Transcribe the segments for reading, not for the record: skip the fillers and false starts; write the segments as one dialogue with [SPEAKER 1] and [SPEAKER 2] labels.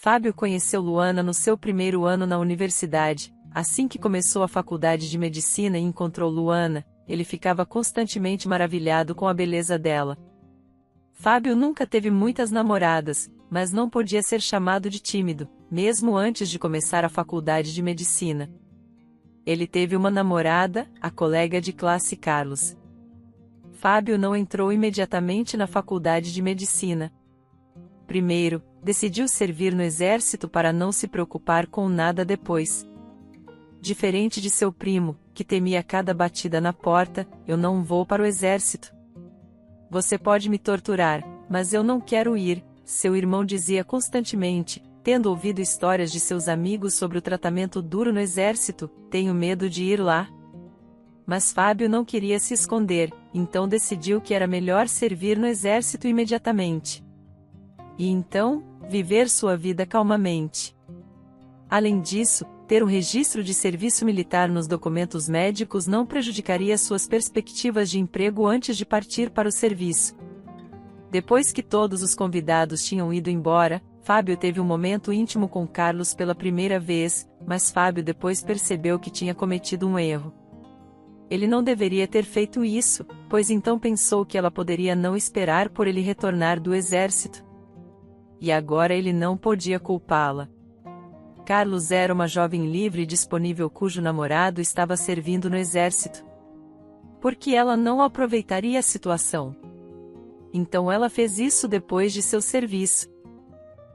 [SPEAKER 1] Fábio conheceu Luana no seu primeiro ano na universidade. Assim que começou a faculdade de medicina e encontrou Luana, ele ficava constantemente maravilhado com a beleza dela. Fábio nunca teve muitas namoradas, mas não podia ser chamado de tímido, mesmo antes de começar a faculdade de medicina. Ele teve uma namorada, a colega de classe Carlos. Fábio não entrou imediatamente na faculdade de medicina. Primeiro, decidiu servir no exército para não se preocupar com nada depois. Diferente de seu primo, que temia cada batida na porta, eu não vou para o exército. Você pode me torturar, mas eu não quero ir, seu irmão dizia constantemente, tendo ouvido histórias de seus amigos sobre o tratamento duro no exército, tenho medo de ir lá. Mas Fábio não queria se esconder, então decidiu que era melhor servir no exército imediatamente. E então, viver sua vida calmamente. Além disso, ter um registro de serviço militar nos documentos médicos não prejudicaria suas perspectivas de emprego antes de partir para o serviço. Depois que todos os convidados tinham ido embora, Fábio teve um momento íntimo com Carlos pela primeira vez, mas Fábio depois percebeu que tinha cometido um erro. Ele não deveria ter feito isso, pois então pensou que ela poderia não esperar por ele retornar do exército. E agora ele não podia culpá-la. Carlos era uma jovem livre e disponível cujo namorado estava servindo no exército. Por que ela não aproveitaria a situação? Então ela fez isso depois de seu serviço.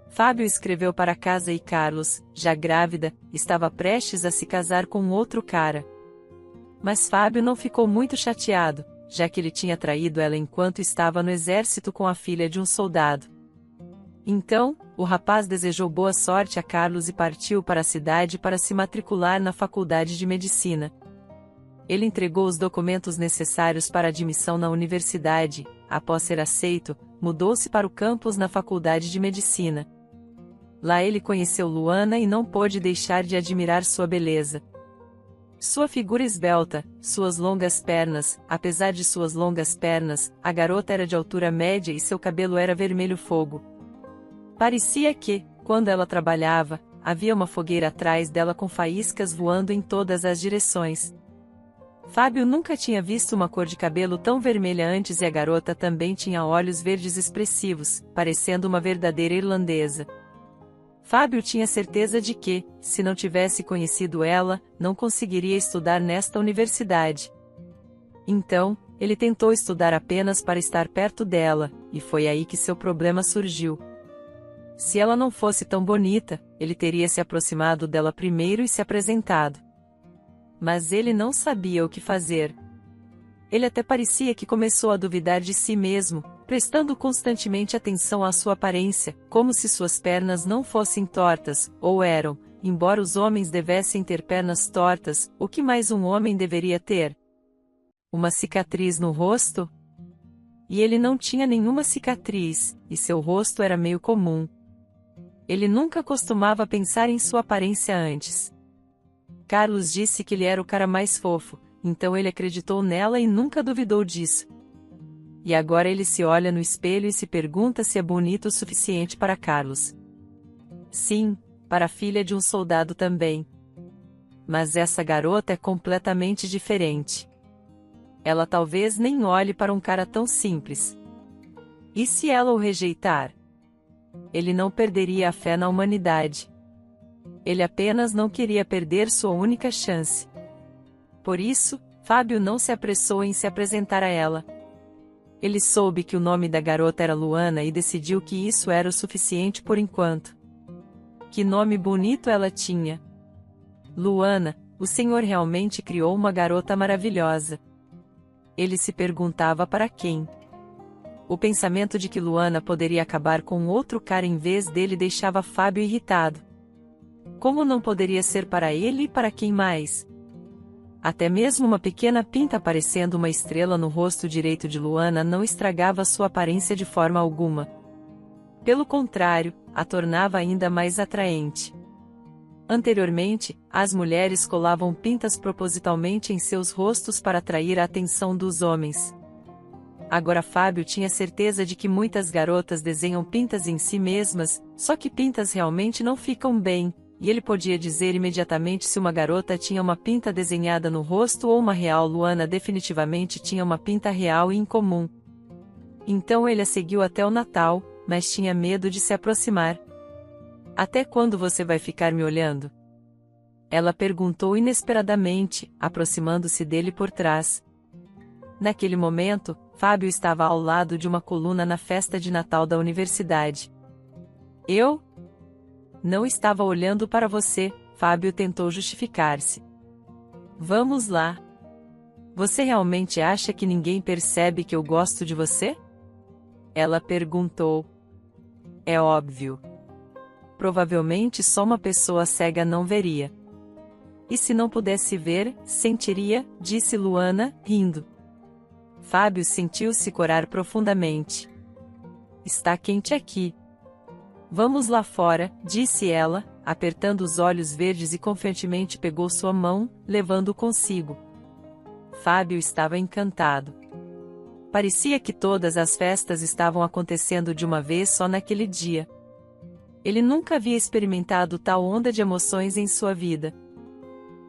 [SPEAKER 1] Fábio escreveu para casa e Carlos, já grávida, estava prestes a se casar com outro cara. Mas Fábio não ficou muito chateado, já que ele tinha traído ela enquanto estava no exército com a filha de um soldado. Então, o rapaz desejou boa sorte a Carlos e partiu para a cidade para se matricular na faculdade de medicina. Ele entregou os documentos necessários para admissão na universidade. Após ser aceito, mudou-se para o campus na faculdade de medicina. Lá ele conheceu Luana e não pôde deixar de admirar sua beleza. Sua figura esbelta, suas longas pernas, apesar de suas longas pernas, a garota era de altura média e seu cabelo era vermelho fogo. Parecia que, quando ela trabalhava, havia uma fogueira atrás dela com faíscas voando em todas as direções. Fábio nunca tinha visto uma cor de cabelo tão vermelha antes e a garota também tinha olhos verdes expressivos, parecendo uma verdadeira irlandesa. Fábio tinha certeza de que, se não tivesse conhecido ela, não conseguiria estudar nesta universidade. Então, ele tentou estudar apenas para estar perto dela, e foi aí que seu problema surgiu. Se ela não fosse tão bonita, ele teria se aproximado dela primeiro e se apresentado. Mas ele não sabia o que fazer. Ele até parecia que começou a duvidar de si mesmo, prestando constantemente atenção à sua aparência, como se suas pernas não fossem tortas, ou eram, embora os homens devessem ter pernas tortas, o que mais um homem deveria ter? Uma cicatriz no rosto? E ele não tinha nenhuma cicatriz, e seu rosto era meio comum. Ele nunca costumava pensar em sua aparência antes. Carlos disse que ele era o cara mais fofo, então ele acreditou nela e nunca duvidou disso. E agora ele se olha no espelho e se pergunta se é bonito o suficiente para Carlos. Sim, para a filha de um soldado também. Mas essa garota é completamente diferente. Ela talvez nem olhe para um cara tão simples. E se ela o rejeitar? Ele não perderia a fé na humanidade. Ele apenas não queria perder sua única chance. Por isso, Fábio não se apressou em se apresentar a ela. Ele soube que o nome da garota era Luana e decidiu que isso era o suficiente por enquanto. Que nome bonito ela tinha! Luana, o Senhor realmente criou uma garota maravilhosa. Ele se perguntava para quem. O pensamento de que Luana poderia acabar com outro cara em vez dele deixava Fábio irritado. Como não poderia ser para ele e para quem mais? Até mesmo uma pequena pinta parecendo uma estrela no rosto direito de Luana não estragava sua aparência de forma alguma. Pelo contrário, a tornava ainda mais atraente. Anteriormente, as mulheres colavam pintas propositalmente em seus rostos para atrair a atenção dos homens. Agora Fábio tinha certeza de que muitas garotas desenham pintas em si mesmas, só que pintas realmente não ficam bem, e ele podia dizer imediatamente se uma garota tinha uma pinta desenhada no rosto ou uma real. Luana definitivamente tinha uma pinta real e incomum. Então ele a seguiu até o Natal, mas tinha medo de se aproximar. Até quando você vai ficar me olhando? Ela perguntou inesperadamente, aproximando-se dele por trás. Naquele momento, Fábio estava ao lado de uma coluna na festa de Natal da universidade. Eu? Não estava olhando para você, Fábio tentou justificar-se. Vamos lá. Você realmente acha que ninguém percebe que eu gosto de você? Ela perguntou. É óbvio. Provavelmente só uma pessoa cega não veria. E se não pudesse ver, sentiria, disse Luana, rindo. Fábio sentiu-se corar profundamente. Está quente aqui. Vamos lá fora, disse ela, apertando os olhos verdes e confiantemente pegou sua mão, levando-o consigo. Fábio estava encantado. Parecia que todas as festas estavam acontecendo de uma vez só naquele dia. Ele nunca havia experimentado tal onda de emoções em sua vida.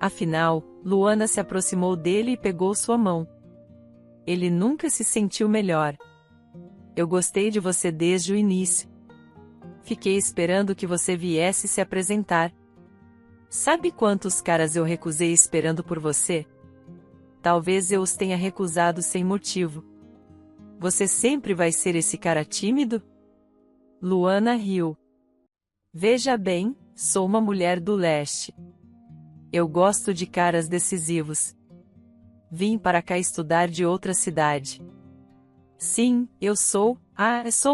[SPEAKER 1] Afinal, Luana se aproximou dele e pegou sua mão. Ele nunca se sentiu melhor. Eu gostei de você desde o início. Fiquei esperando que você viesse se apresentar. Sabe quantos caras eu recusei esperando por você? Talvez eu os tenha recusado sem motivo. Você sempre vai ser esse cara tímido? Luana riu. Veja bem, sou uma mulher do leste. Eu gosto de caras decisivos. Vim para cá estudar de outra cidade. Sim, eu sou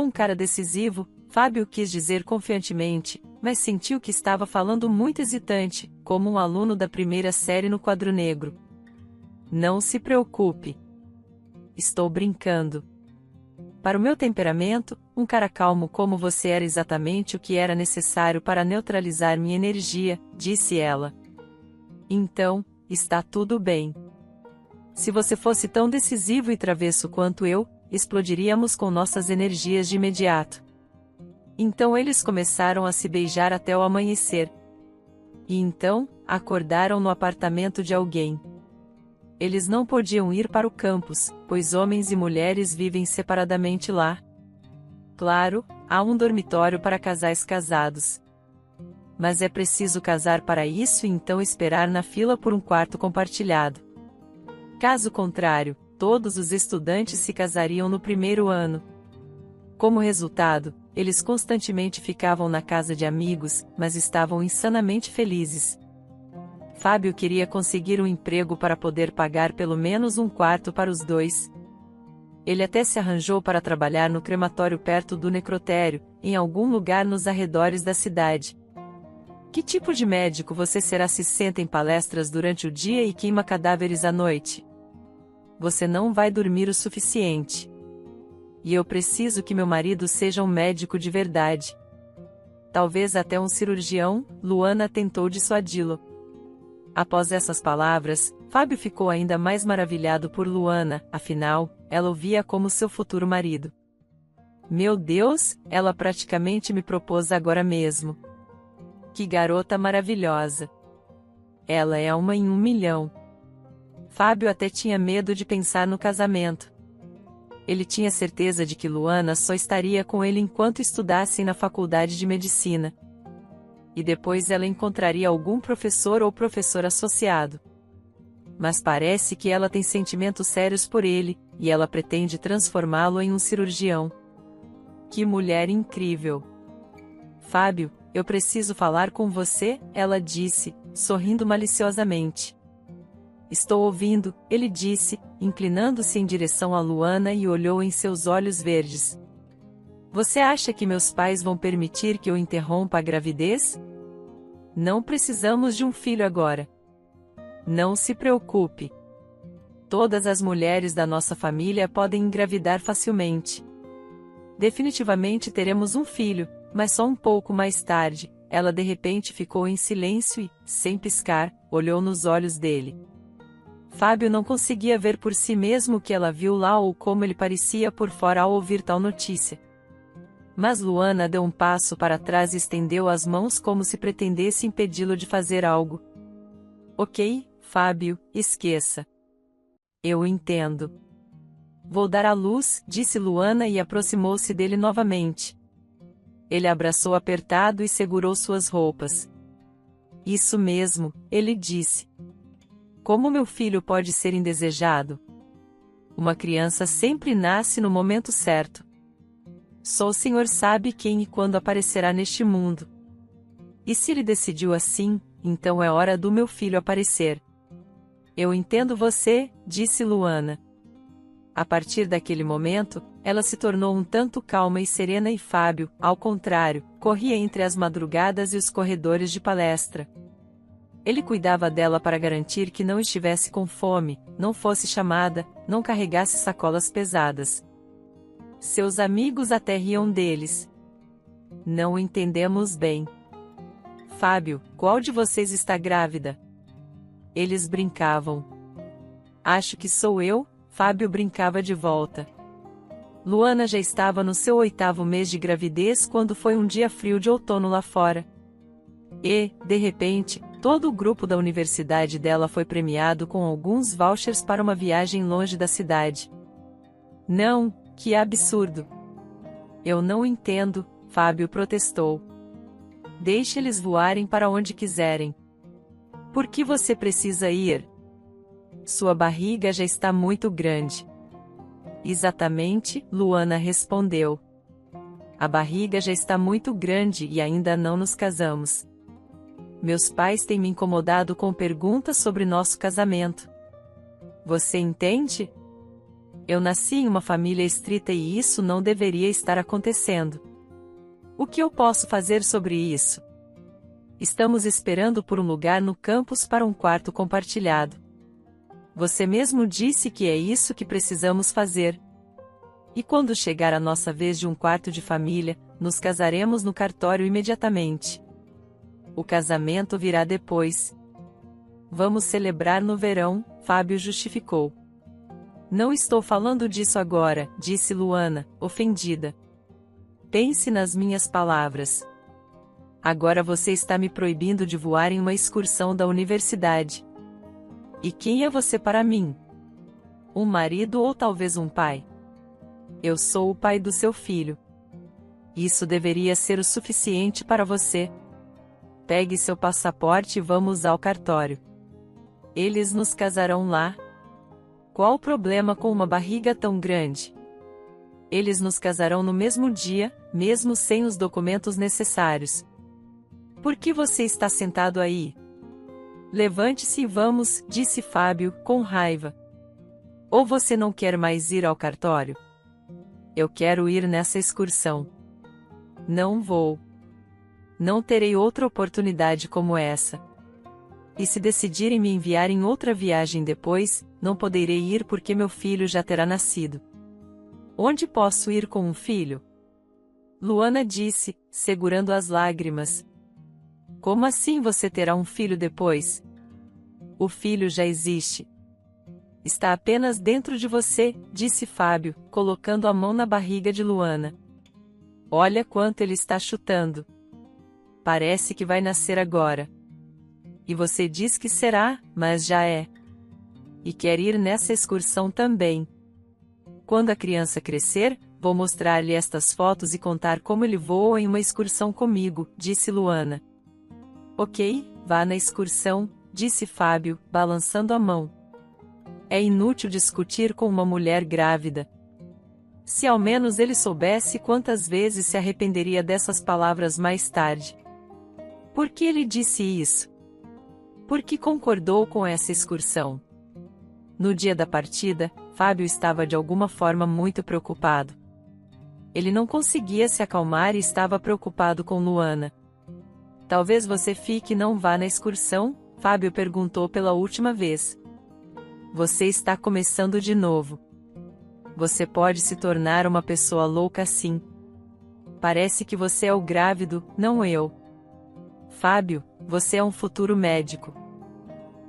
[SPEAKER 1] um cara decisivo, Fábio quis dizer confiantemente, mas sentiu que estava falando muito hesitante, como um aluno da primeira série no quadro negro. Não se preocupe. Estou brincando. Para o meu temperamento, um cara calmo como você era exatamente o que era necessário para neutralizar minha energia, disse ela. Então, está tudo bem. Se você fosse tão decisivo e travesso quanto eu, explodiríamos com nossas energias de imediato. Então eles começaram a se beijar até o amanhecer. E então, acordaram no apartamento de alguém. Eles não podiam ir para o campus, pois homens e mulheres vivem separadamente lá. Claro, há um dormitório para casais casados. Mas é preciso casar para isso e então esperar na fila por um quarto compartilhado. Caso contrário, todos os estudantes se casariam no primeiro ano. Como resultado, eles constantemente ficavam na casa de amigos, mas estavam insanamente felizes. Fábio queria conseguir um emprego para poder pagar pelo menos um quarto para os dois. Ele até se arranjou para trabalhar no crematório perto do necrotério, em algum lugar nos arredores da cidade. Que tipo de médico você será se senta em palestras durante o dia e queima cadáveres à noite? Você não vai dormir o suficiente. E eu preciso que meu marido seja um médico de verdade. Talvez até um cirurgião, Luana tentou dissuadi-lo. Após essas palavras, Fábio ficou ainda mais maravilhado por Luana, afinal, ela o via como seu futuro marido. Meu Deus, ela praticamente me propôs agora mesmo. Que garota maravilhosa. Ela é uma em 1 milhão. Fábio até tinha medo de pensar no casamento. Ele tinha certeza de que Luana só estaria com ele enquanto estudassem na faculdade de medicina. E depois ela encontraria algum professor ou professor associado. Mas parece que ela tem sentimentos sérios por ele, e ela pretende transformá-lo em um cirurgião. Que mulher incrível! Fábio, eu preciso falar com você, ela disse, sorrindo maliciosamente. Estou ouvindo, ele disse, inclinando-se em direção a Luana e olhou em seus olhos verdes. Você acha que meus pais vão permitir que eu interrompa a gravidez? Não precisamos de um filho agora. Não se preocupe. Todas as mulheres da nossa família podem engravidar facilmente. Definitivamente teremos um filho, mas só um pouco mais tarde. Ela de repente ficou em silêncio e, sem piscar, olhou nos olhos dele. Fábio não conseguia ver por si mesmo o que ela viu lá ou como ele parecia por fora ao ouvir tal notícia. Mas Luana deu um passo para trás e estendeu as mãos como se pretendesse impedi-lo de fazer algo. Ok, Fábio, esqueça. Eu entendo. Vou dar à luz, disse Luana e aproximou-se dele novamente. Ele abraçou apertado e segurou suas roupas. Isso mesmo, ele disse. Como meu filho pode ser indesejado? Uma criança sempre nasce no momento certo. Só o Senhor sabe quem e quando aparecerá neste mundo. E se ele decidiu assim, então é hora do meu filho aparecer. Eu entendo você, disse Luana. A partir daquele momento, ela se tornou um tanto calma e serena e Fábio, ao contrário, corria entre as madrugadas e os corredores de palestra. Ele cuidava dela para garantir que não estivesse com fome, não fosse chamada, não carregasse sacolas pesadas. Seus amigos até riam deles. Não entendemos bem. Fábio, qual de vocês está grávida? Eles brincavam. Acho que sou eu, Fábio brincava de volta. Luana já estava no seu 8º mês de gravidez quando foi um dia frio de outono lá fora. E, de repente, todo o grupo da universidade dela foi premiado com alguns vouchers para uma viagem longe da cidade. Não, que absurdo! Eu não entendo, Fábio protestou. Deixe eles voarem para onde quiserem. Por que você precisa ir? Sua barriga já está muito grande. Exatamente, Luana respondeu. A barriga já está muito grande e ainda não nos casamos. Meus pais têm me incomodado com perguntas sobre nosso casamento. Você entende? Eu nasci em uma família estrita e isso não deveria estar acontecendo. O que eu posso fazer sobre isso? Estamos esperando por um lugar no campus para um quarto compartilhado. Você mesmo disse que é isso que precisamos fazer. E quando chegar a nossa vez de um quarto de família, nos casaremos no cartório imediatamente. O casamento virá depois. Vamos celebrar no verão, Fábio justificou. Não estou falando disso agora, disse Luana, ofendida. Pense nas minhas palavras. Agora você está me proibindo de voar em uma excursão da universidade. E quem é você para mim? Um marido ou talvez um pai? Eu sou o pai do seu filho. Isso deveria ser o suficiente para você. Pegue seu passaporte e vamos ao cartório. Eles nos casarão lá. Qual o problema com uma barriga tão grande? Eles nos casarão no mesmo dia, mesmo sem os documentos necessários. Por que você está sentado aí? Levante-se e vamos, disse Fábio, com raiva. Ou você não quer mais ir ao cartório? Eu quero ir nessa excursão. Não vou. Não terei outra oportunidade como essa. E se decidirem me enviar em outra viagem depois, não poderei ir porque meu filho já terá nascido. Onde posso ir com um filho? Luana disse, segurando as lágrimas. Como assim você terá um filho depois? O filho já existe. Está apenas dentro de você, disse Fábio, colocando a mão na barriga de Luana. Olha quanto ele está chutando. Parece que vai nascer agora. E você diz que será, mas já é. E quer ir nessa excursão também. Quando a criança crescer, vou mostrar-lhe estas fotos e contar como ele voa em uma excursão comigo, disse Luana. Ok, vá na excursão, disse Fábio, balançando a mão. É inútil discutir com uma mulher grávida. Se ao menos ele soubesse quantas vezes se arrependeria dessas palavras mais tarde. Por que ele disse isso? Por que concordou com essa excursão? No dia da partida, Fábio estava de alguma forma muito preocupado. Ele não conseguia se acalmar e estava preocupado com Luana. Talvez você fique e não vá na excursão? Fábio perguntou pela última vez. Você está começando de novo. Você pode se tornar uma pessoa louca assim. Parece que você é o grávido, não eu. Fábio, você é um futuro médico.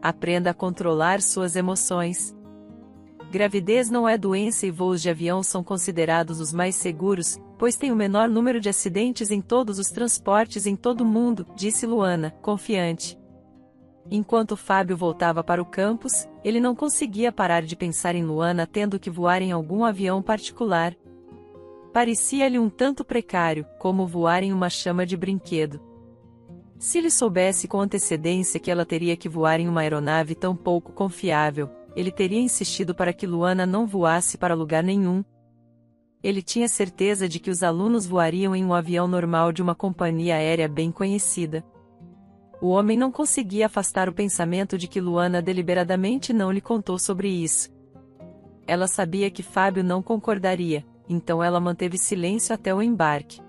[SPEAKER 1] Aprenda a controlar suas emoções. Gravidez não é doença e voos de avião são considerados os mais seguros, pois tem o menor número de acidentes em todos os transportes em todo o mundo, disse Luana, confiante. Enquanto Fábio voltava para o campus, ele não conseguia parar de pensar em Luana tendo que voar em algum avião particular. Parecia-lhe um tanto precário, como voar em uma chama de brinquedo. Se ele soubesse com antecedência que ela teria que voar em uma aeronave tão pouco confiável, ele teria insistido para que Luana não voasse para lugar nenhum. Ele tinha certeza de que os alunos voariam em um avião normal de uma companhia aérea bem conhecida. O homem não conseguia afastar o pensamento de que Luana deliberadamente não lhe contou sobre isso. Ela sabia que Fábio não concordaria, então ela manteve silêncio até o embarque.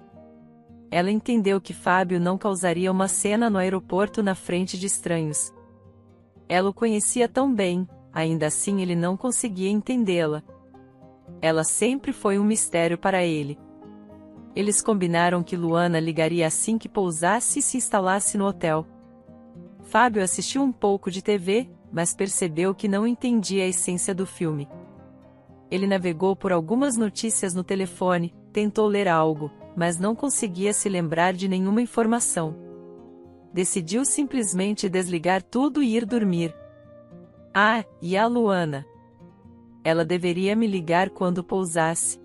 [SPEAKER 1] Ela entendeu que Fábio não causaria uma cena no aeroporto na frente de estranhos. Ela o conhecia tão bem, ainda assim ele não conseguia entendê-la. Ela sempre foi um mistério para ele. Eles combinaram que Luana ligaria assim que pousasse e se instalasse no hotel. Fábio assistiu um pouco de TV, mas percebeu que não entendia a essência do filme. Ele navegou por algumas notícias no telefone, tentou ler algo, mas não conseguia se lembrar de nenhuma informação. Decidiu simplesmente desligar tudo e ir dormir. Ah, e a Luana? Ela deveria me ligar quando pousasse.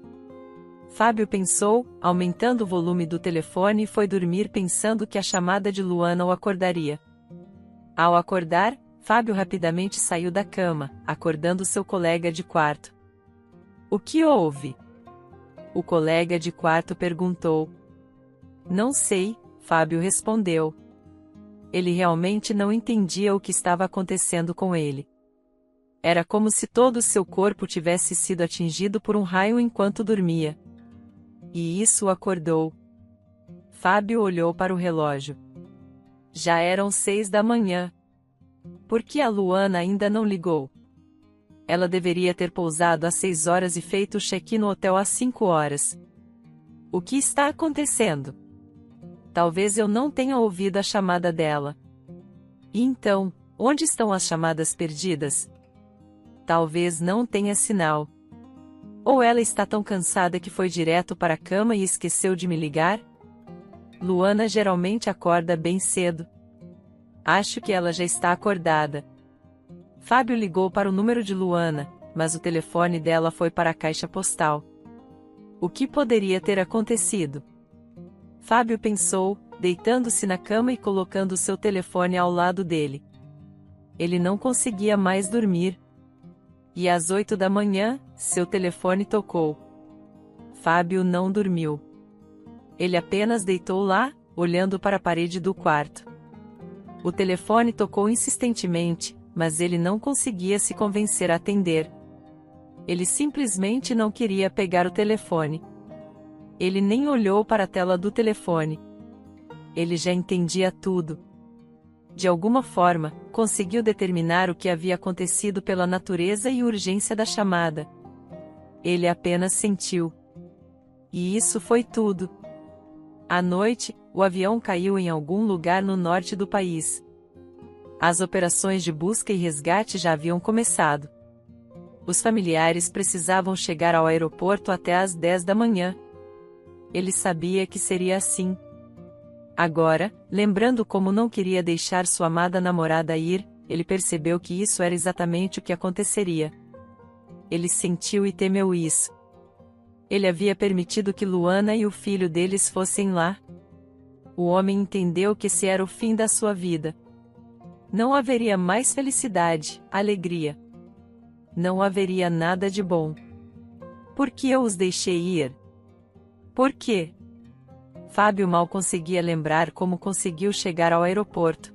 [SPEAKER 1] Fábio pensou, aumentando o volume do telefone e foi dormir pensando que a chamada de Luana o acordaria. Ao acordar, Fábio rapidamente saiu da cama, acordando seu colega de quarto. O que houve? O colega de quarto perguntou. Não sei, Fábio respondeu. Ele realmente não entendia o que estava acontecendo com ele. Era como se todo o seu corpo tivesse sido atingido por um raio enquanto dormia. E isso o acordou. Fábio olhou para o relógio. Já eram 6 da manhã. Por que a Luana ainda não ligou? Ela deveria ter pousado às 6 horas e feito o check-in no hotel às 5 horas. O que está acontecendo? Talvez eu não tenha ouvido a chamada dela. E então, onde estão as chamadas perdidas? Talvez não tenha sinal. Ou ela está tão cansada que foi direto para a cama e esqueceu de me ligar? Luana geralmente acorda bem cedo. Acho que ela já está acordada. Fábio ligou para o número de Luana, mas o telefone dela foi para a caixa postal. O que poderia ter acontecido? Fábio pensou, deitando-se na cama e colocando seu telefone ao lado dele. Ele não conseguia mais dormir. E às 8 da manhã, seu telefone tocou. Fábio não dormiu. Ele apenas deitou lá, olhando para a parede do quarto. O telefone tocou insistentemente, mas ele não conseguia se convencer a atender. Ele simplesmente não queria pegar o telefone. Ele nem olhou para a tela do telefone. Ele já entendia tudo. De alguma forma, conseguiu determinar o que havia acontecido pela natureza e urgência da chamada. Ele apenas sentiu. E isso foi tudo. À noite, o avião caiu em algum lugar no norte do país. As operações de busca e resgate já haviam começado. Os familiares precisavam chegar ao aeroporto até às 10 da manhã. Ele sabia que seria assim. Agora, lembrando como não queria deixar sua amada namorada ir, ele percebeu que isso era exatamente o que aconteceria. Ele sentiu e temeu isso. Ele havia permitido que Luana e o filho deles fossem lá. O homem entendeu que esse era o fim da sua vida. Não haveria mais felicidade, alegria. Não haveria nada de bom. Por que eu os deixei ir? Por quê? Fábio mal conseguia lembrar como conseguiu chegar ao aeroporto.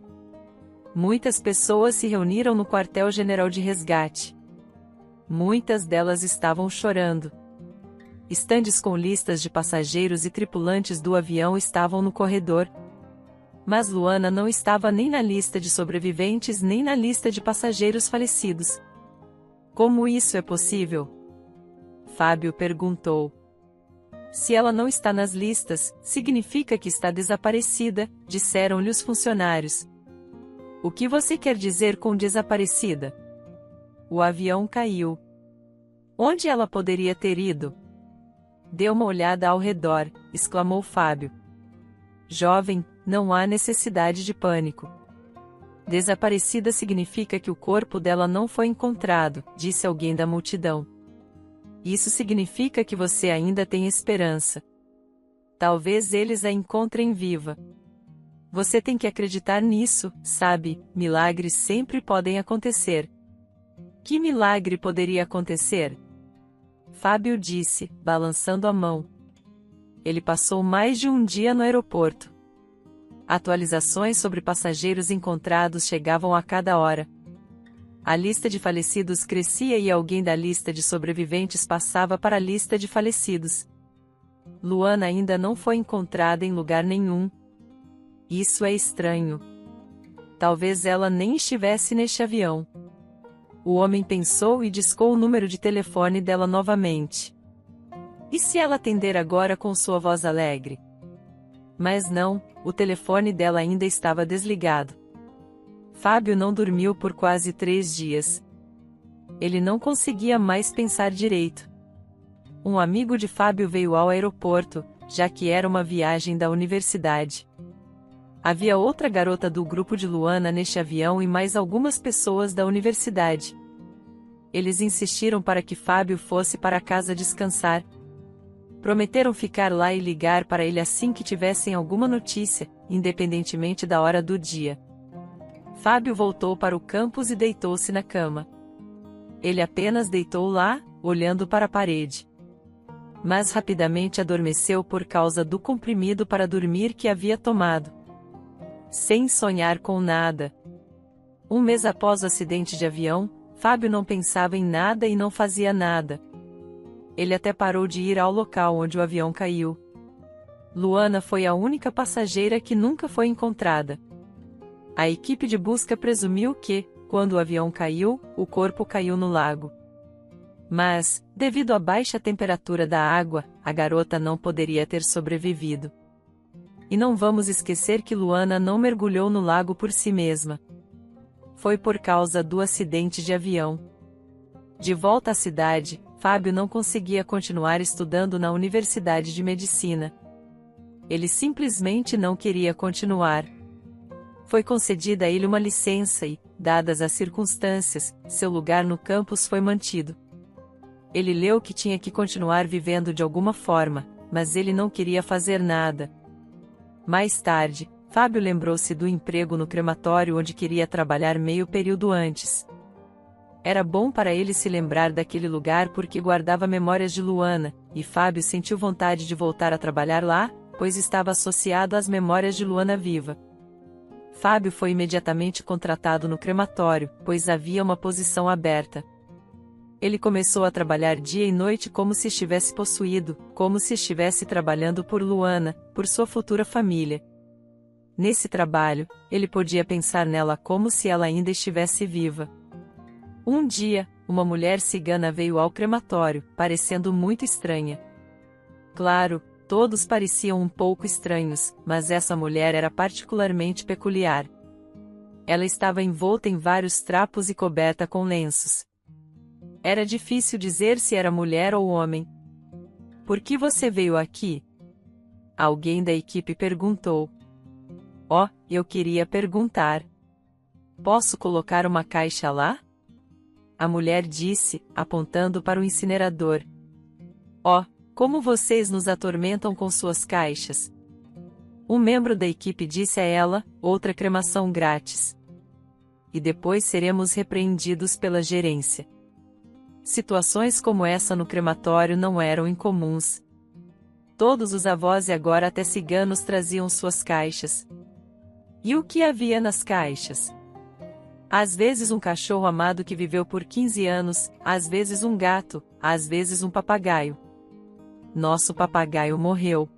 [SPEAKER 1] Muitas pessoas se reuniram no quartel-general de resgate. Muitas delas estavam chorando. Estandes com listas de passageiros e tripulantes do avião estavam no corredor. Mas Luana não estava nem na lista de sobreviventes nem na lista de passageiros falecidos. Como isso é possível? Fábio perguntou. Se ela não está nas listas, significa que está desaparecida, disseram-lhe os funcionários. O que você quer dizer com desaparecida? O avião caiu. Onde ela poderia ter ido? Dê uma olhada ao redor, exclamou Fábio. Jovem, não há necessidade de pânico. Desaparecida significa que o corpo dela não foi encontrado, disse alguém da multidão. Isso significa que você ainda tem esperança. Talvez eles a encontrem viva. Você tem que acreditar nisso, sabe? Milagres sempre podem acontecer. Que milagre poderia acontecer? Fábio disse, balançando a mão. Ele passou mais de um dia no aeroporto. Atualizações sobre passageiros encontrados chegavam a cada hora. A lista de falecidos crescia e alguém da lista de sobreviventes passava para a lista de falecidos. Luana ainda não foi encontrada em lugar nenhum. Isso é estranho. Talvez ela nem estivesse neste avião. O homem pensou e discou o número de telefone dela novamente. E se ela atender agora com sua voz alegre? Mas não, o telefone dela ainda estava desligado. Fábio não dormiu por quase 3 dias. Ele não conseguia mais pensar direito. Um amigo de Fábio veio ao aeroporto, já que era uma viagem da universidade. Havia outra garota do grupo de Luana neste avião e mais algumas pessoas da universidade. Eles insistiram para que Fábio fosse para casa descansar. Prometeram ficar lá e ligar para ele assim que tivessem alguma notícia, independentemente da hora do dia. Fábio voltou para o campus e deitou-se na cama. Ele apenas deitou lá, olhando para a parede. Mas rapidamente adormeceu por causa do comprimido para dormir que havia tomado. Sem sonhar com nada. Um mês após o acidente de avião, Fábio não pensava em nada e não fazia nada. Ele até parou de ir ao local onde o avião caiu. Luana foi a única passageira que nunca foi encontrada. A equipe de busca presumiu que, quando o avião caiu, o corpo caiu no lago. Mas, devido à baixa temperatura da água, a garota não poderia ter sobrevivido. E não vamos esquecer que Luana não mergulhou no lago por si mesma. Foi por causa do acidente de avião. De volta à cidade, Fábio não conseguia continuar estudando na Universidade de Medicina. Ele simplesmente não queria continuar. Foi concedida a ele uma licença e, dadas as circunstâncias, seu lugar no campus foi mantido. Ele leu que tinha que continuar vivendo de alguma forma, mas ele não queria fazer nada. Mais tarde, Fábio lembrou-se do emprego no crematório onde queria trabalhar meio período antes. Era bom para ele se lembrar daquele lugar porque guardava memórias de Luana, e Fábio sentiu vontade de voltar a trabalhar lá, pois estava associado às memórias de Luana viva. Fábio foi imediatamente contratado no crematório, pois havia uma posição aberta. Ele começou a trabalhar dia e noite como se estivesse possuído, como se estivesse trabalhando por Luana, por sua futura família. Nesse trabalho, ele podia pensar nela como se ela ainda estivesse viva. Um dia, uma mulher cigana veio ao crematório, parecendo muito estranha. Claro, todos pareciam um pouco estranhos, mas essa mulher era particularmente peculiar. Ela estava envolta em vários trapos e coberta com lenços. Era difícil dizer se era mulher ou homem. Por que você veio aqui? Alguém da equipe perguntou. Oh, eu queria perguntar. Posso colocar uma caixa lá? A mulher disse, apontando para o incinerador. Oh, como vocês nos atormentam com suas caixas. Um membro da equipe disse a ela, outra cremação grátis. E depois seremos repreendidos pela gerência. Situações como essa no crematório não eram incomuns. Todos os avós e agora até ciganos traziam suas caixas. E o que havia nas caixas? Às vezes um cachorro amado que viveu por 15 anos, às vezes um gato, às vezes um papagaio. Nosso papagaio morreu.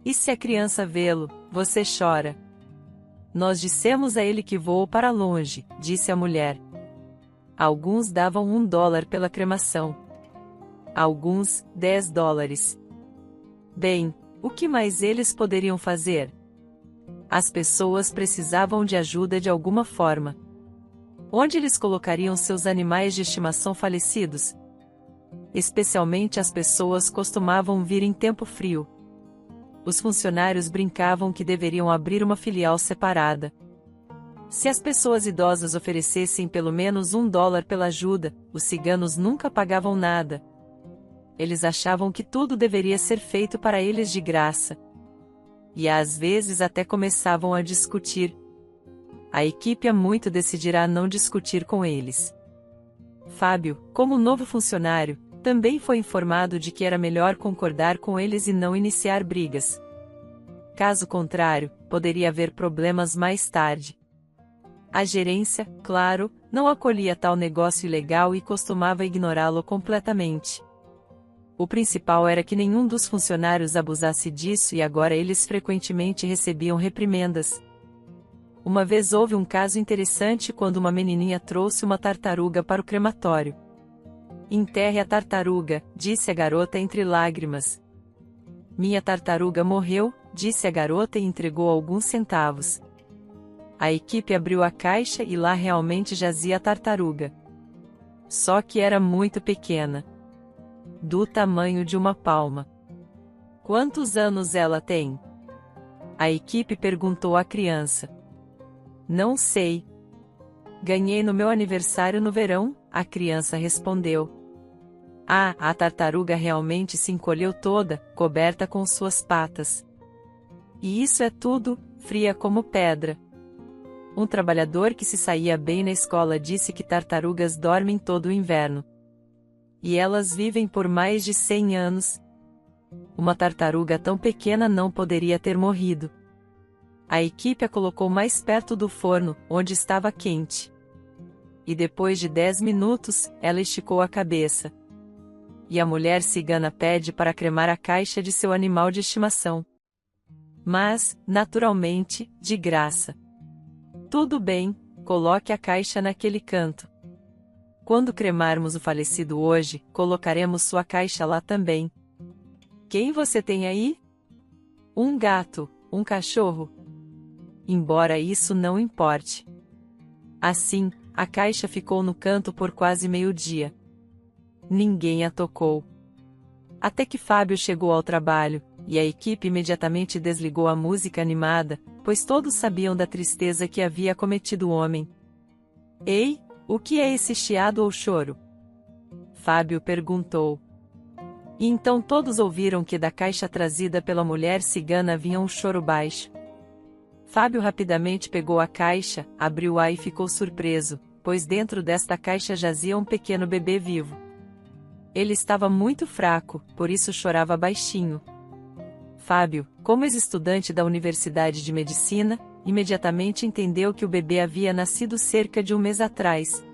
[SPEAKER 1] E se a criança vê-lo, você chora. Nós dissemos a ele que voou para longe, disse a mulher. Alguns davam $1 pela cremação. Alguns, $10. Bem, o que mais eles poderiam fazer? As pessoas precisavam de ajuda de alguma forma. Onde eles colocariam seus animais de estimação falecidos? Especialmente as pessoas costumavam vir em tempo frio. Os funcionários brincavam que deveriam abrir uma filial separada. Se as pessoas idosas oferecessem pelo menos $1 pela ajuda, os ciganos nunca pagavam nada. Eles achavam que tudo deveria ser feito para eles de graça. E às vezes até começavam a discutir. A equipe há muito decidirá não discutir com eles. Fábio, como novo funcionário, também foi informado de que era melhor concordar com eles e não iniciar brigas. Caso contrário, poderia haver problemas mais tarde. A gerência, claro, não acolhia tal negócio ilegal e costumava ignorá-lo completamente. O principal era que nenhum dos funcionários abusasse disso e agora eles frequentemente recebiam reprimendas. Uma vez houve um caso interessante quando uma menininha trouxe uma tartaruga para o crematório. "Enterre a tartaruga", disse a garota entre lágrimas. "Minha tartaruga morreu", disse a garota e entregou alguns centavos. A equipe abriu a caixa e lá realmente jazia a tartaruga. Só que era muito pequena. Do tamanho de uma palma. "Quantos anos ela tem?" A equipe perguntou à criança. "Não sei. Ganhei no meu aniversário no verão", a criança respondeu. A tartaruga realmente se encolheu toda, coberta com suas patas. E isso é tudo, fria como pedra. Um trabalhador que se saía bem na escola disse que tartarugas dormem todo o inverno. E elas vivem por mais de 100 anos. Uma tartaruga tão pequena não poderia ter morrido. A equipe a colocou mais perto do forno, onde estava quente. E depois de 10 minutos, ela esticou a cabeça. E a mulher cigana pede para cremar a caixa de seu animal de estimação. Mas, naturalmente, de graça. "Tudo bem, coloque a caixa naquele canto. Quando cremarmos o falecido hoje, colocaremos sua caixa lá também." "Quem você tem aí?" "Um gato, um cachorro." Embora isso não importe. Assim, a caixa ficou no canto por quase meio-dia. Ninguém a tocou. Até que Fábio chegou ao trabalho, e a equipe imediatamente desligou a música animada, pois todos sabiam da tristeza que havia acometido o homem. "Ei, o que é esse chiado ou choro?" Fábio perguntou. E então todos ouviram que da caixa trazida pela mulher cigana vinha um choro baixo. Fábio rapidamente pegou a caixa, abriu-a e ficou surpreso, pois dentro desta caixa jazia um pequeno bebê vivo. Ele estava muito fraco, por isso chorava baixinho. Fábio, como ex-estudante da Universidade de Medicina, imediatamente entendeu que o bebê havia nascido cerca de um mês atrás.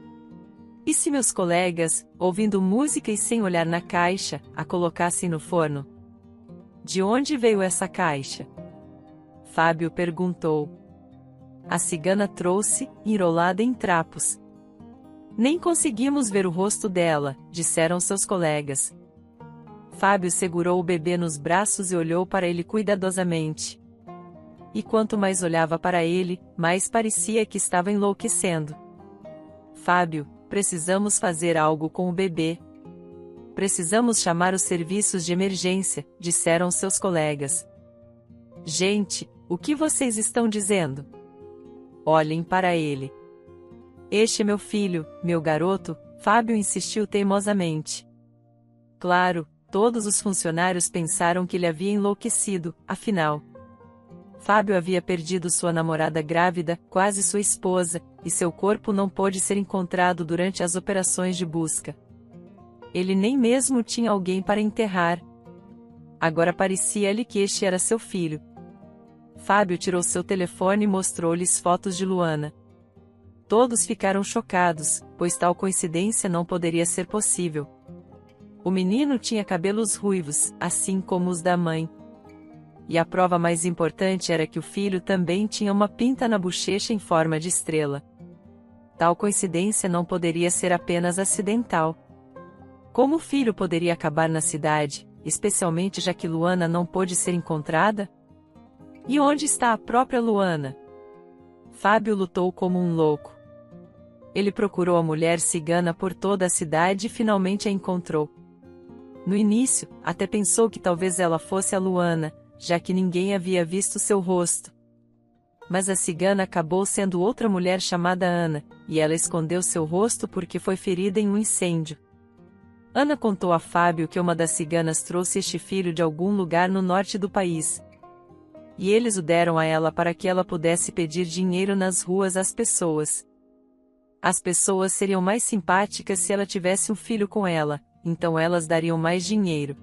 [SPEAKER 1] E se meus colegas, ouvindo música e sem olhar na caixa, a colocassem no forno? "De onde veio essa caixa?" Fábio perguntou. "A cigana trouxe, enrolada em trapos." "Nem conseguimos ver o rosto dela", disseram seus colegas. Fábio segurou o bebê nos braços e olhou para ele cuidadosamente. E quanto mais olhava para ele, mais parecia que estava enlouquecendo. "Fábio, precisamos fazer algo com o bebê. Precisamos chamar os serviços de emergência", disseram seus colegas. "Gente, o que vocês estão dizendo? Olhem para ele." "Este é meu filho, meu garoto", Fábio insistiu teimosamente. Claro, todos os funcionários pensaram que ele havia enlouquecido, afinal. Fábio havia perdido sua namorada grávida, quase sua esposa, e seu corpo não pôde ser encontrado durante as operações de busca. Ele nem mesmo tinha alguém para enterrar. Agora parecia-lhe que este era seu filho. Fábio tirou seu telefone e mostrou-lhes fotos de Luana. Todos ficaram chocados, pois tal coincidência não poderia ser possível. O menino tinha cabelos ruivos, assim como os da mãe. E a prova mais importante era que o filho também tinha uma pinta na bochecha em forma de estrela. Tal coincidência não poderia ser apenas acidental. Como o filho poderia acabar na cidade, especialmente já que Luana não pôde ser encontrada? E onde está a própria Luana? Fábio lutou como um louco. Ele procurou a mulher cigana por toda a cidade e finalmente a encontrou. No início, até pensou que talvez ela fosse a Luana, já que ninguém havia visto seu rosto. Mas a cigana acabou sendo outra mulher chamada Ana, e ela escondeu seu rosto porque foi ferida em um incêndio. Ana contou a Fábio que uma das ciganas trouxe este filho de algum lugar no norte do país. E eles o deram a ela para que ela pudesse pedir dinheiro nas ruas às pessoas. As pessoas seriam mais simpáticas se ela tivesse um filho com ela, então elas dariam mais dinheiro.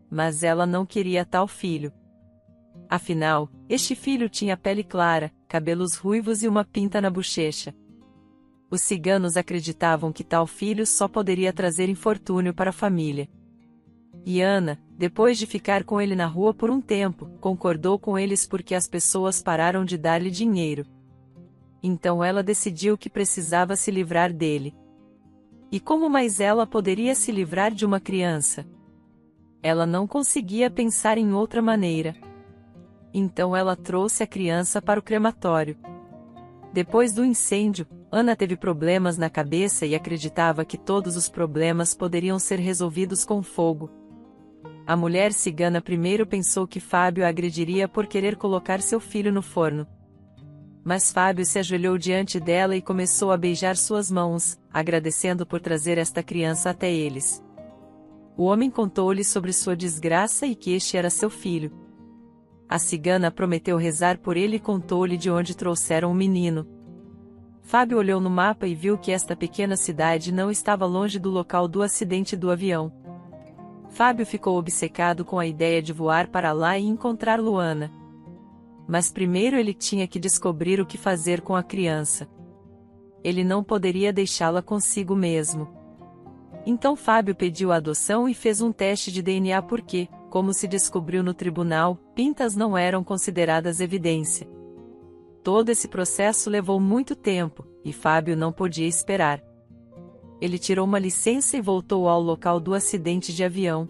[SPEAKER 1] Mas ela não queria tal filho. Afinal, este filho tinha pele clara, cabelos ruivos e uma pinta na bochecha. Os ciganos acreditavam que tal filho só poderia trazer infortúnio para a família. E Ana, depois de ficar com ele na rua por um tempo, concordou com eles porque as pessoas pararam de dar-lhe dinheiro. Então ela decidiu que precisava se livrar dele. E como mais ela poderia se livrar de uma criança? Ela não conseguia pensar em outra maneira. Então ela trouxe a criança para o crematório. Depois do incêndio, Ana teve problemas na cabeça e acreditava que todos os problemas poderiam ser resolvidos com fogo. A mulher cigana primeiro pensou que Fábio a agrediria por querer colocar seu filho no forno. Mas Fábio se ajoelhou diante dela e começou a beijar suas mãos, agradecendo por trazer esta criança até eles. O homem contou-lhe sobre sua desgraça e que este era seu filho. A cigana prometeu rezar por ele e contou-lhe de onde trouxeram o menino. Fábio olhou no mapa e viu que esta pequena cidade não estava longe do local do acidente do avião. Fábio ficou obcecado com a ideia de voar para lá e encontrar Luana. Mas primeiro ele tinha que descobrir o que fazer com a criança. Ele não poderia deixá-la consigo mesmo. Então Fábio pediu a adoção e fez um teste de DNA porque, como se descobriu no tribunal, pintas não eram consideradas evidência. Todo esse processo levou muito tempo, e Fábio não podia esperar. Ele tirou uma licença e voltou ao local do acidente de avião.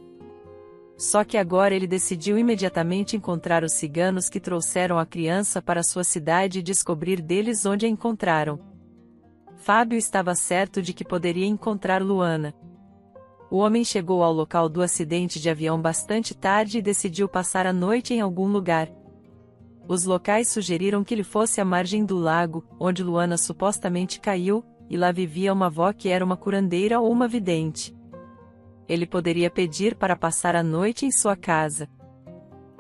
[SPEAKER 1] Só que agora ele decidiu imediatamente encontrar os ciganos que trouxeram a criança para sua cidade e descobrir deles onde a encontraram. Fábio estava certo de que poderia encontrar Luana. O homem chegou ao local do acidente de avião bastante tarde e decidiu passar a noite em algum lugar. Os locais sugeriram que ele fosse à margem do lago, onde Luana supostamente caiu, e lá vivia uma avó que era uma curandeira ou uma vidente. Ele poderia pedir para passar a noite em sua casa.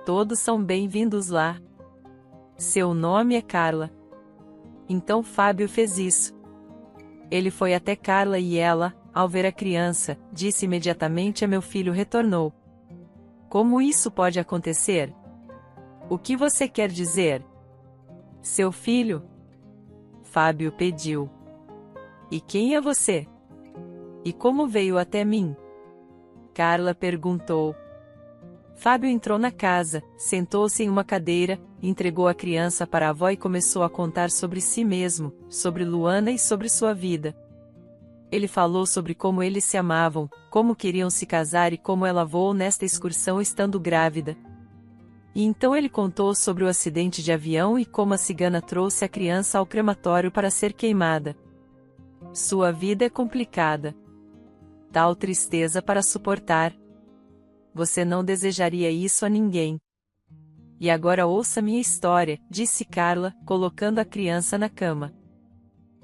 [SPEAKER 1] Todos são bem-vindos lá. Seu nome é Carla. Então Fábio fez isso. Ele foi até Carla e ela, ao ver a criança, disse imediatamente: meu filho retornou. Como isso pode acontecer? O que você quer dizer? Seu filho? Fábio pediu. E quem é você? E como veio até mim? Carla perguntou. Fábio entrou na casa, sentou-se em uma cadeira, entregou a criança para a avó e começou a contar sobre si mesmo, sobre Luana e sobre sua vida. Ele falou sobre como eles se amavam, como queriam se casar e como ela voou nesta excursão estando grávida. E então ele contou sobre o acidente de avião e como a cigana trouxe a criança ao crematório para ser queimada. Sua vida é complicada. Tal tristeza para suportar. Você não desejaria isso a ninguém. E agora ouça minha história, disse Carla, colocando a criança na cama.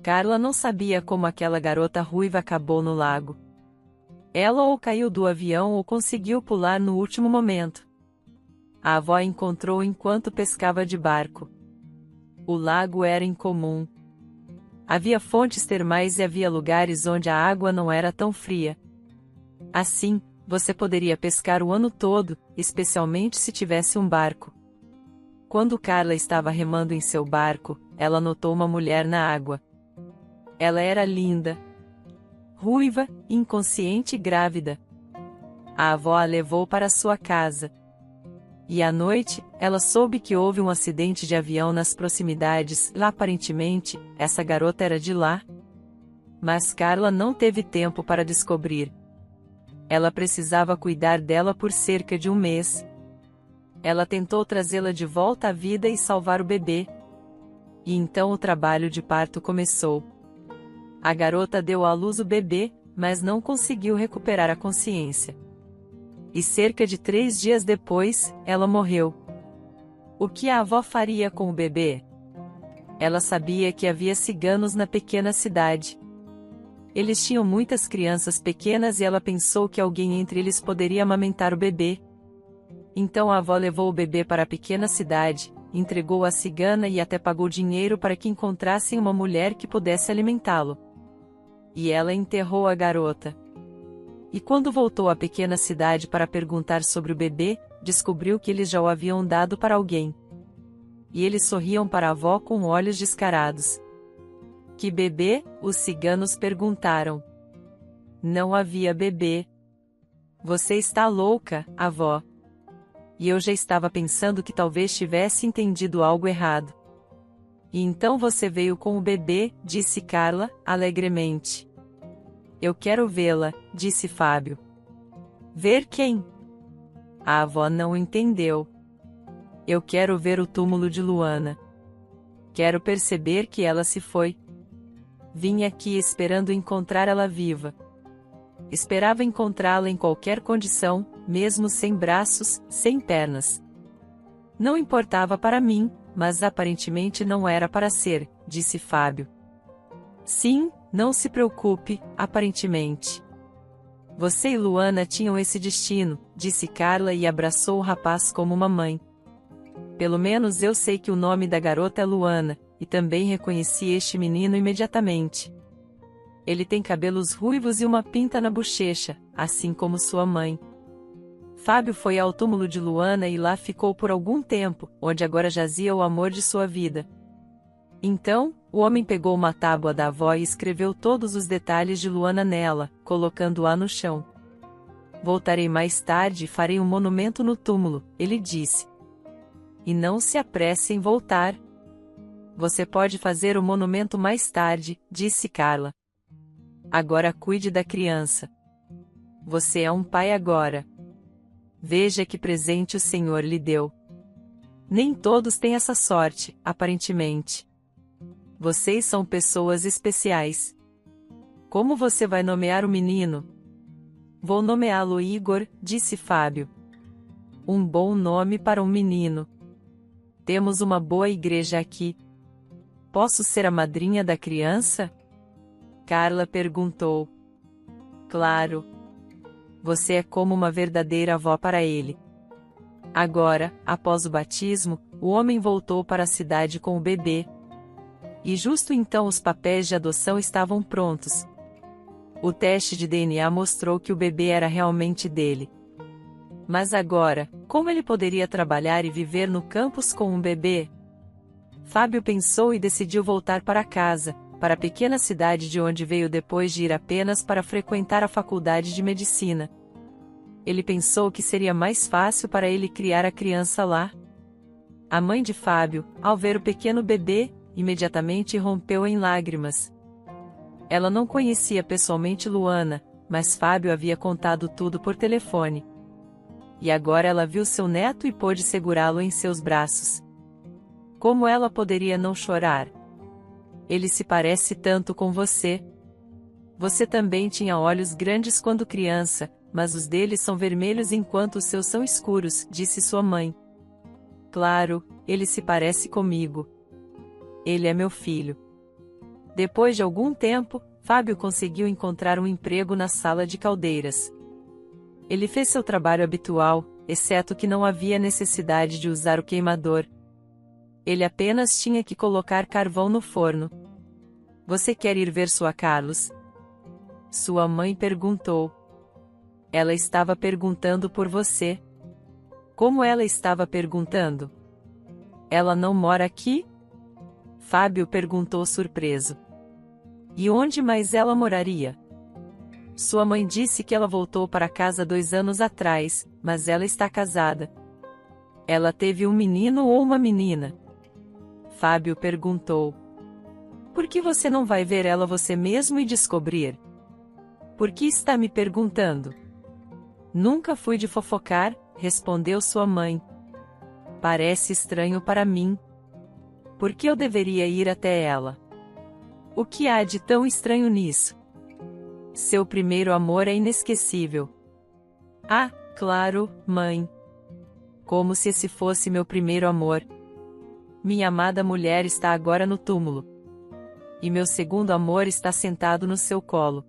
[SPEAKER 1] Carla não sabia como aquela garota ruiva acabou no lago. Ela ou caiu do avião ou conseguiu pular no último momento. A avó a encontrou enquanto pescava de barco. O lago era incomum. Havia fontes termais e havia lugares onde a água não era tão fria. Assim, você poderia pescar o ano todo, especialmente se tivesse um barco. Quando Carla estava remando em seu barco, ela notou uma mulher na água. Ela era linda, ruiva, inconsciente e grávida. A avó a levou para sua casa. E à noite, ela soube que houve um acidente de avião nas proximidades. Lá aparentemente, essa garota era de lá. Mas Carla não teve tempo para descobrir. Ela precisava cuidar dela por cerca de um mês. Ela tentou trazê-la de volta à vida e salvar o bebê. E então o trabalho de parto começou. A garota deu à luz o bebê, mas não conseguiu recuperar a consciência. E cerca de 3 dias depois, ela morreu. O que a avó faria com o bebê? Ela sabia que havia ciganos na pequena cidade. Eles tinham muitas crianças pequenas e ela pensou que alguém entre eles poderia amamentar o bebê. Então a avó levou o bebê para a pequena cidade, entregou a cigana e até pagou dinheiro para que encontrassem uma mulher que pudesse alimentá-lo. E ela enterrou a garota. E quando voltou à pequena cidade para perguntar sobre o bebê, descobriu que eles já o haviam dado para alguém. E eles sorriam para a avó com olhos descarados. Que bebê? Os ciganos perguntaram. Não havia bebê. Você está louca, avó. E eu já estava pensando que talvez tivesse entendido algo errado. E então você veio com o bebê, disse Carla, alegremente. Eu quero vê-la, disse Fábio. Ver quem? A avó não entendeu. Eu quero ver o túmulo de Luana. Quero perceber que ela se foi. Vim aqui esperando encontrar ela viva. Esperava encontrá-la em qualquer condição, mesmo sem braços, sem pernas. Não importava para mim, mas aparentemente não era para ser, disse Fábio. Sim, não se preocupe, aparentemente. Você e Luana tinham esse destino, disse Carla e abraçou o rapaz como uma mãe. Pelo menos eu sei que o nome da garota é Luana, e também reconheci este menino imediatamente. Ele tem cabelos ruivos e uma pinta na bochecha, assim como sua mãe. Fábio foi ao túmulo de Luana e lá ficou por algum tempo, onde agora jazia o amor de sua vida. Então, o homem pegou uma tábua da avó e escreveu todos os detalhes de Luana nela, colocando-a no chão. Voltarei mais tarde e farei um monumento no túmulo, ele disse. E não se apresse em voltar. Você pode fazer o monumento mais tarde, disse Carla. Agora cuide da criança. Você é um pai agora. Veja que presente o Senhor lhe deu. Nem todos têm essa sorte, aparentemente. Vocês são pessoas especiais. Como você vai nomear o menino? Vou nomeá-lo Igor, disse Fábio. Um bom nome para um menino. Temos uma boa igreja aqui. Posso ser a madrinha da criança? Carla perguntou. Claro. Você é como uma verdadeira avó para ele. Agora, após o batismo, o homem voltou para a cidade com o bebê. E justo então os papéis de adoção estavam prontos. O teste de DNA mostrou que o bebê era realmente dele. Mas agora, como ele poderia trabalhar e viver no campus com um bebê? Fábio pensou e decidiu voltar para casa, para a pequena cidade de onde veio depois de ir apenas para frequentar a faculdade de medicina. Ele pensou que seria mais fácil para ele criar a criança lá. A mãe de Fábio, ao ver o pequeno bebê, imediatamente rompeu em lágrimas. Ela não conhecia pessoalmente Luana, mas Fábio havia contado tudo por telefone. E agora ela viu seu neto e pôde segurá-lo em seus braços. Como ela poderia não chorar? Ele se parece tanto com você. Você também tinha olhos grandes quando criança, mas os deles são vermelhos enquanto os seus são escuros, disse sua mãe. Claro, ele se parece comigo. Ele é meu filho. Depois de algum tempo, Fábio conseguiu encontrar um emprego na sala de caldeiras. Ele fez seu trabalho habitual, exceto que não havia necessidade de usar o queimador. Ele apenas tinha que colocar carvão no forno. Você quer ir ver sua Carlos? Sua mãe perguntou. Ela estava perguntando por você. Como ela estava perguntando? Ela não mora aqui? Fábio perguntou surpreso. E onde mais ela moraria? Sua mãe disse que ela voltou para casa 2 anos atrás, mas ela está casada. Ela teve um menino ou uma menina? Fábio perguntou. Por que você não vai ver ela você mesmo e descobrir? Por que está me perguntando? Nunca fui de fofocar, respondeu sua mãe. Parece estranho para mim. Por que eu deveria ir até ela? O que há de tão estranho nisso? Seu primeiro amor é inesquecível. Ah, claro, mãe. Como se esse fosse meu primeiro amor. Minha amada mulher está agora no túmulo. E meu segundo amor está sentado no seu colo.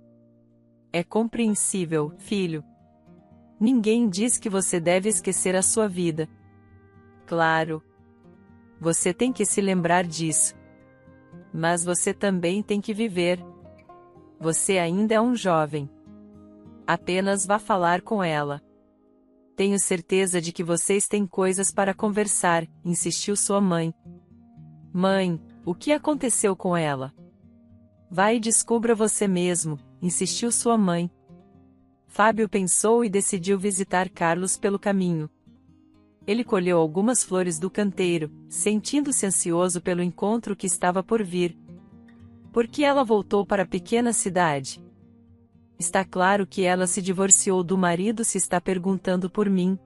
[SPEAKER 1] É compreensível, filho. Ninguém diz que você deve esquecer a sua vida. Claro. Você tem que se lembrar disso. Mas você também tem que viver. Você ainda é um jovem. Apenas vá falar com ela. Tenho certeza de que vocês têm coisas para conversar, insistiu sua mãe. Mãe, o que aconteceu com ela? Vai e descubra você mesmo, insistiu sua mãe. Fábio pensou e decidiu visitar Carlos pelo caminho. Ele colheu algumas flores do canteiro, sentindo-se ansioso pelo encontro que estava por vir. Por que ela voltou para a pequena cidade? Está claro que ela se divorciou do marido, se está perguntando por mim.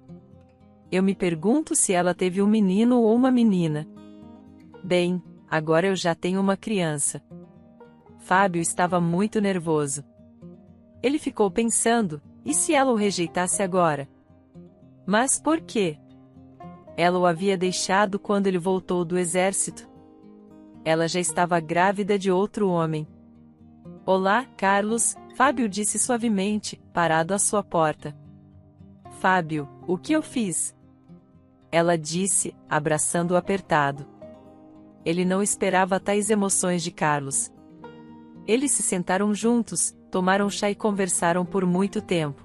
[SPEAKER 1] Eu me pergunto se ela teve um menino ou uma menina. Bem, agora eu já tenho uma criança. Fábio estava muito nervoso. Ele ficou pensando, e se ela o rejeitasse agora? Mas por quê? Ela o havia deixado quando ele voltou do exército. Ela já estava grávida de outro homem. Olá, Carlos, Fábio disse suavemente, parado à sua porta. Fábio, o que eu fiz? Ela disse, abraçando-o apertado. Ele não esperava tais emoções de Carlos. Eles se sentaram juntos, tomaram chá e conversaram por muito tempo.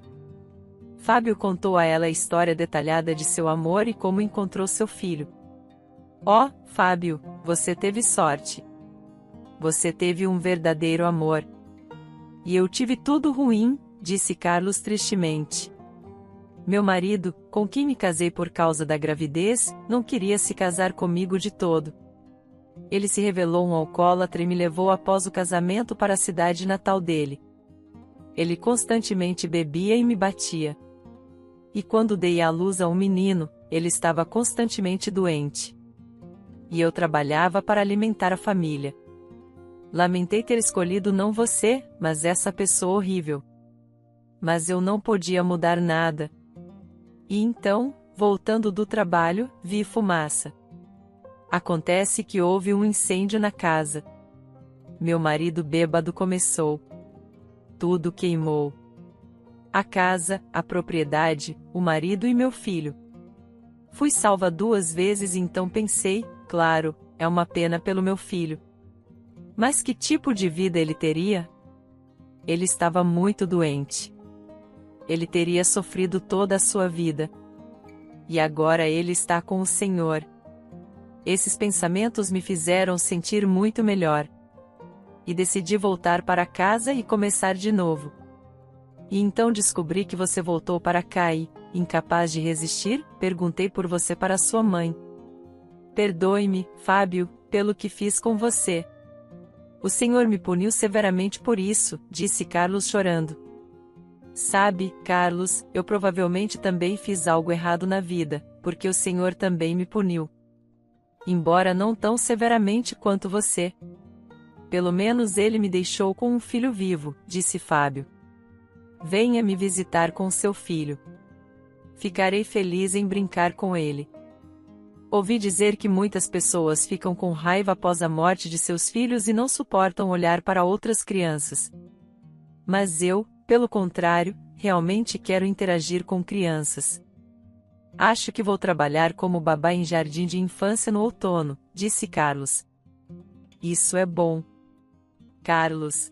[SPEAKER 1] Fábio contou a ela a história detalhada de seu amor e como encontrou seu filho. Oh, Fábio, você teve sorte. Você teve um verdadeiro amor. E eu tive tudo ruim, disse Carlos tristemente. Meu marido, com quem me casei por causa da gravidez, não queria se casar comigo de todo. Ele se revelou um alcoólatra e me levou após o casamento para a cidade natal dele. Ele constantemente bebia e me batia. E quando dei à luz a um menino, ele estava constantemente doente. E eu trabalhava para alimentar a família. Lamentei ter escolhido não você, mas essa pessoa horrível. Mas eu não podia mudar nada. E então, voltando do trabalho, vi fumaça. Acontece que houve um incêndio na casa. Meu marido bêbado começou. Tudo queimou. A casa, a propriedade, o marido e meu filho. Fui salva 2 vezes e então pensei, claro, é uma pena pelo meu filho. Mas que tipo de vida ele teria? Ele estava muito doente. Ele teria sofrido toda a sua vida. E agora ele está com o Senhor. Esses pensamentos me fizeram sentir muito melhor. E decidi voltar para casa e começar de novo. E então descobri que você voltou para cá e, incapaz de resistir, perguntei por você para sua mãe. Perdoe-me, Fábio, pelo que fiz com você. O Senhor me puniu severamente por isso, disse Carlos chorando. Sabe, Carlos, eu provavelmente também fiz algo errado na vida, porque o Senhor também me puniu. Embora não tão severamente quanto você. Pelo menos ele me deixou com um filho vivo, disse Fábio. Venha me visitar com seu filho. Ficarei feliz em brincar com ele. Ouvi dizer que muitas pessoas ficam com raiva após a morte de seus filhos e não suportam olhar para outras crianças. Mas eu, pelo contrário, realmente quero interagir com crianças. Acho que vou trabalhar como babá em jardim de infância no outono, disse Carlos. Isso é bom. Carlos.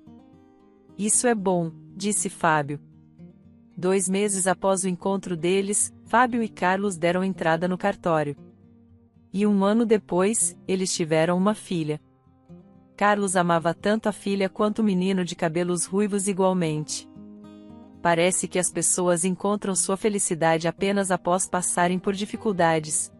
[SPEAKER 1] Isso é bom, disse Fábio. 2 meses após o encontro deles, Fábio e Carlos deram entrada no cartório. E 1 ano depois, eles tiveram uma filha. Carlos amava tanto a filha quanto o menino de cabelos ruivos igualmente. Parece que as pessoas encontram sua felicidade apenas após passarem por dificuldades.